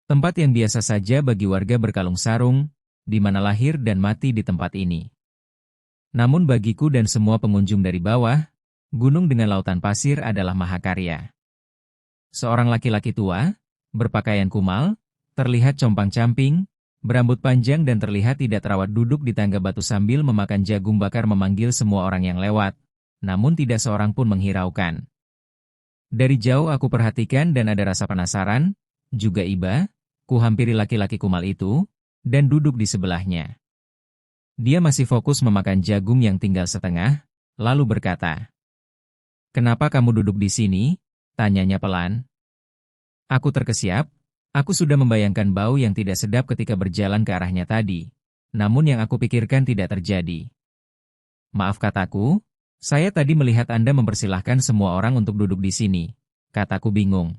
Tempat yang biasa saja bagi warga berkalung sarung, di mana lahir dan mati di tempat ini. Namun bagiku dan semua pengunjung dari bawah, gunung dengan lautan pasir adalah mahakarya. Seorang laki-laki tua, berpakaian kumal, terlihat compang-camping, berambut panjang dan terlihat tidak terawat duduk di tangga batu sambil memakan jagung bakar memanggil semua orang yang lewat, namun tidak seorang pun menghiraukan. Dari jauh aku perhatikan dan ada rasa penasaran, juga iba, ku hampiri laki-laki kumal itu, dan duduk di sebelahnya. Dia masih fokus memakan jagung yang tinggal setengah, lalu berkata, "Kenapa kamu duduk di sini?" tanyanya pelan. Aku terkesiap, aku sudah membayangkan bau yang tidak sedap ketika berjalan ke arahnya tadi, namun yang aku pikirkan tidak terjadi. "Maaf," kataku, "saya tadi melihat Anda mempersilahkan semua orang untuk duduk di sini," kataku bingung.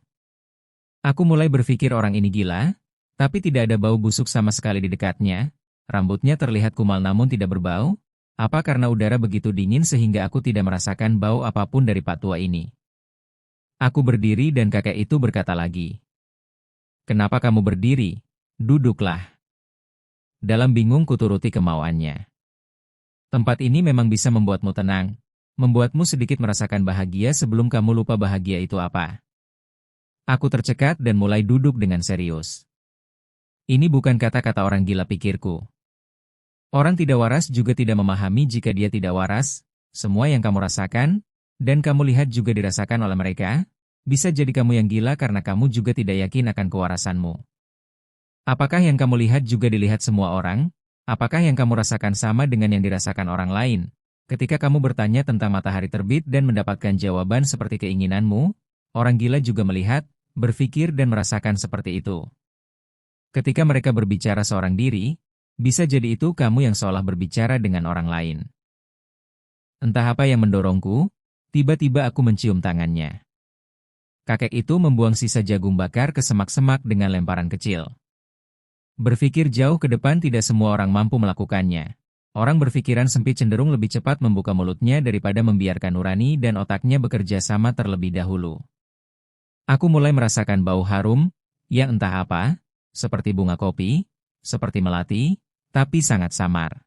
Aku mulai berpikir orang ini gila, tapi tidak ada bau busuk sama sekali di dekatnya. Rambutnya terlihat kumal namun tidak berbau. Apa karena udara begitu dingin sehingga aku tidak merasakan bau apapun dari Pak Tua ini? Aku berdiri dan kakek itu berkata lagi, "Kenapa kamu berdiri? Duduklah." Dalam bingung kuturuti kemauannya. Tempat ini memang bisa membuatmu tenang, membuatmu sedikit merasakan bahagia sebelum kamu lupa bahagia itu apa. Aku tercekat dan mulai duduk dengan serius. Ini bukan kata-kata orang gila, pikirku. Orang tidak waras juga tidak memahami jika dia tidak waras. Semua yang kamu rasakan, dan kamu lihat juga dirasakan oleh mereka. Bisa jadi kamu yang gila karena kamu juga tidak yakin akan kewarasanmu. Apakah yang kamu lihat juga dilihat semua orang? Apakah yang kamu rasakan sama dengan yang dirasakan orang lain? Ketika kamu bertanya tentang matahari terbit dan mendapatkan jawaban seperti keinginanmu, orang gila juga melihat, berpikir dan merasakan seperti itu. Ketika mereka berbicara seorang diri, bisa jadi itu kamu yang seolah berbicara dengan orang lain. Entah apa yang mendorongku, tiba-tiba aku mencium tangannya. Kakek itu membuang sisa jagung bakar ke semak-semak dengan lemparan kecil. Berpikir jauh ke depan tidak semua orang mampu melakukannya. Orang berpikiran sempit cenderung lebih cepat membuka mulutnya daripada membiarkan nurani dan otaknya bekerja sama terlebih dahulu. Aku mulai merasakan bau harum, yang entah apa, seperti bunga kopi, seperti melati, tapi sangat samar.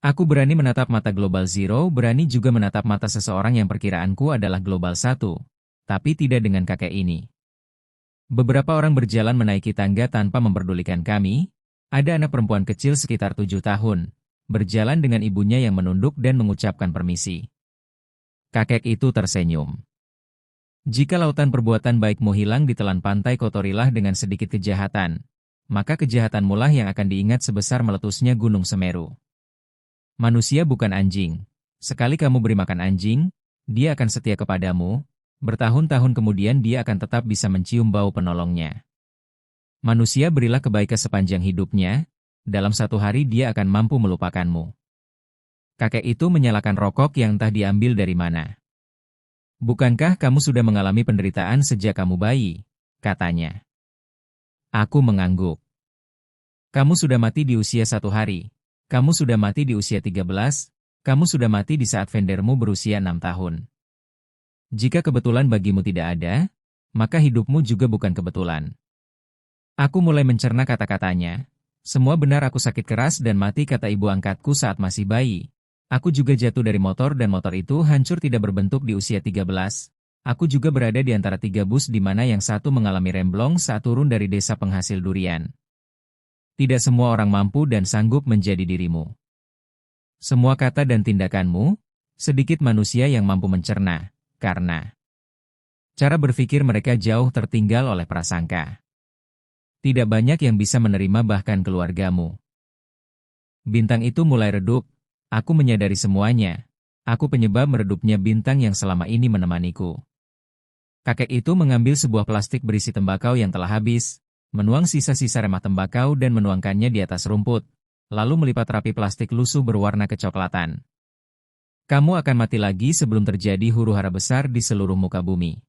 Aku berani menatap mata Global Zero, berani juga menatap mata seseorang yang perkiraanku adalah Global 1, tapi tidak dengan kakek ini. Beberapa orang berjalan menaiki tangga tanpa memperdulikan kami. Ada anak perempuan kecil sekitar 7 tahun, berjalan dengan ibunya yang menunduk dan mengucapkan permisi. Kakek itu tersenyum. Jika lautan perbuatan baikmu hilang di telan pantai, kotorilah dengan sedikit kejahatan. Maka kejahatanmu lah yang akan diingat sebesar meletusnya Gunung Semeru. Manusia bukan anjing. Sekali kamu beri makan anjing, dia akan setia kepadamu. Bertahun-tahun kemudian dia akan tetap bisa mencium bau penolongnya. Manusia berilah kebaikan sepanjang hidupnya, dalam satu hari dia akan mampu melupakanmu. Kakek itu menyalakan rokok yang entah diambil dari mana. "Bukankah kamu sudah mengalami penderitaan sejak kamu bayi?" katanya. Aku mengangguk. "Kamu sudah mati di usia 1 hari. Kamu sudah mati di usia 13. Kamu sudah mati di saat Vendermu berusia 6 tahun. Jika kebetulan bagimu tidak ada, maka hidupmu juga bukan kebetulan." Aku mulai mencerna kata-katanya. Semua benar, aku sakit keras dan mati, kata ibu angkatku saat masih bayi. Aku juga jatuh dari motor dan motor itu hancur tidak berbentuk di usia 13. Aku juga berada di antara 3 bus di mana yang satu mengalami remblong saat turun dari desa penghasil durian. Tidak semua orang mampu dan sanggup menjadi dirimu. Semua kata dan tindakanmu, sedikit manusia yang mampu mencerna, karena cara berpikir mereka jauh tertinggal oleh prasangka. Tidak banyak yang bisa menerima bahkan keluargamu. Bintang itu mulai redup, aku menyadari semuanya. Aku penyebab meredupnya bintang yang selama ini menemaniku. Kakek itu mengambil sebuah plastik berisi tembakau yang telah habis, menuang sisa-sisa remah tembakau dan menuangkannya di atas rumput, lalu melipat rapi plastik lusuh berwarna kecoklatan. "Kamu akan mati lagi sebelum terjadi huru-hara besar di seluruh muka bumi.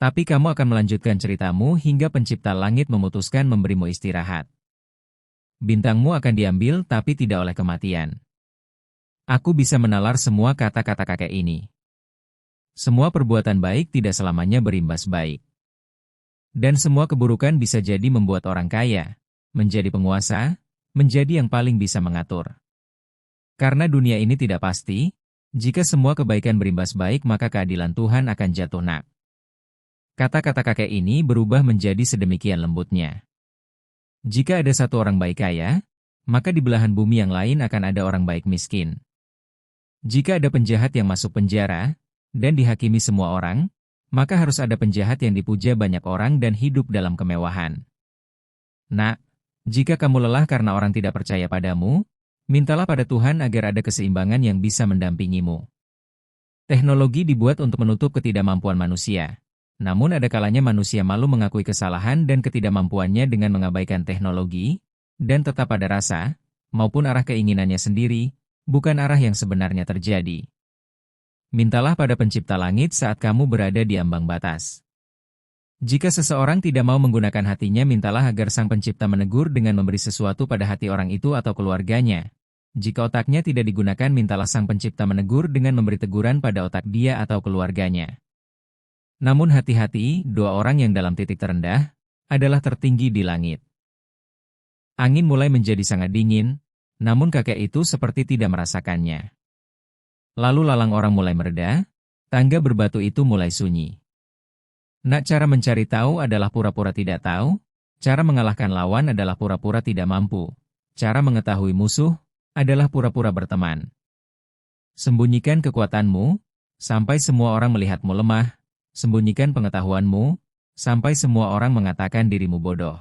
Tapi kamu akan melanjutkan ceritamu hingga pencipta langit memutuskan memberimu istirahat. Bintangmu akan diambil tapi tidak oleh kematian." Aku bisa menalar semua kata-kata kakek ini. Semua perbuatan baik tidak selamanya berimbas baik. Dan semua keburukan bisa jadi membuat orang kaya, menjadi penguasa, menjadi yang paling bisa mengatur. Karena dunia ini tidak pasti, jika semua kebaikan berimbas baik maka keadilan Tuhan akan jatuh nak. Kata-kata kakek ini berubah menjadi sedemikian lembutnya. Jika ada satu orang baik kaya, maka di belahan bumi yang lain akan ada orang baik miskin. Jika ada penjahat yang masuk penjara, dan dihakimi semua orang, maka harus ada penjahat yang dipuja banyak orang dan hidup dalam kemewahan. Nak, jika kamu lelah karena orang tidak percaya padamu, mintalah pada Tuhan agar ada keseimbangan yang bisa mendampingimu. Teknologi dibuat untuk menutup ketidakmampuan manusia. Namun ada kalanya manusia malu mengakui kesalahan dan ketidakmampuannya dengan mengabaikan teknologi, dan tetap pada rasa, maupun arah keinginannya sendiri, bukan arah yang sebenarnya terjadi. Mintalah pada pencipta langit saat kamu berada di ambang batas. Jika seseorang tidak mau menggunakan hatinya, mintalah agar sang pencipta menegur dengan memberi sesuatu pada hati orang itu atau keluarganya. Jika otaknya tidak digunakan, mintalah sang pencipta menegur dengan memberi teguran pada otak dia atau keluarganya. Namun hati-hati, doa orang yang dalam titik terendah adalah tertinggi di langit. Angin mulai menjadi sangat dingin, namun kakek itu seperti tidak merasakannya. Lalu lalang orang mulai mereda, tangga berbatu itu mulai sunyi. Nak, cara mencari tahu adalah pura-pura tidak tahu, cara mengalahkan lawan adalah pura-pura tidak mampu, cara mengetahui musuh adalah pura-pura berteman. Sembunyikan kekuatanmu, sampai semua orang melihatmu lemah. Sembunyikan pengetahuanmu, sampai semua orang mengatakan dirimu bodoh.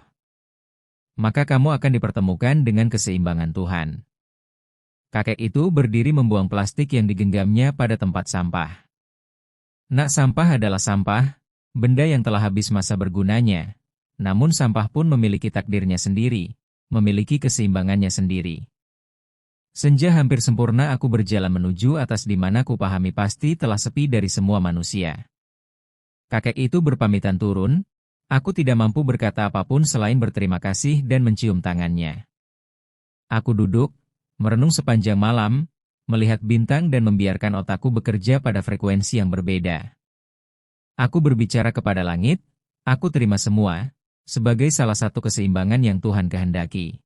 Maka kamu akan dipertemukan dengan keseimbangan Tuhan. Kakek itu berdiri membuang plastik yang digenggamnya pada tempat sampah. Nak, sampah adalah sampah, benda yang telah habis masa bergunanya. Namun sampah pun memiliki takdirnya sendiri, memiliki keseimbangannya sendiri. Senja hampir sempurna aku berjalan menuju atas di mana ku pahami pasti telah sepi dari semua manusia. Kakek itu berpamitan turun, aku tidak mampu berkata apapun selain berterima kasih dan mencium tangannya. Aku duduk, merenung sepanjang malam, melihat bintang dan membiarkan otakku bekerja pada frekuensi yang berbeda. Aku berbicara kepada langit, aku terima semua, sebagai salah satu keseimbangan yang Tuhan kehendaki.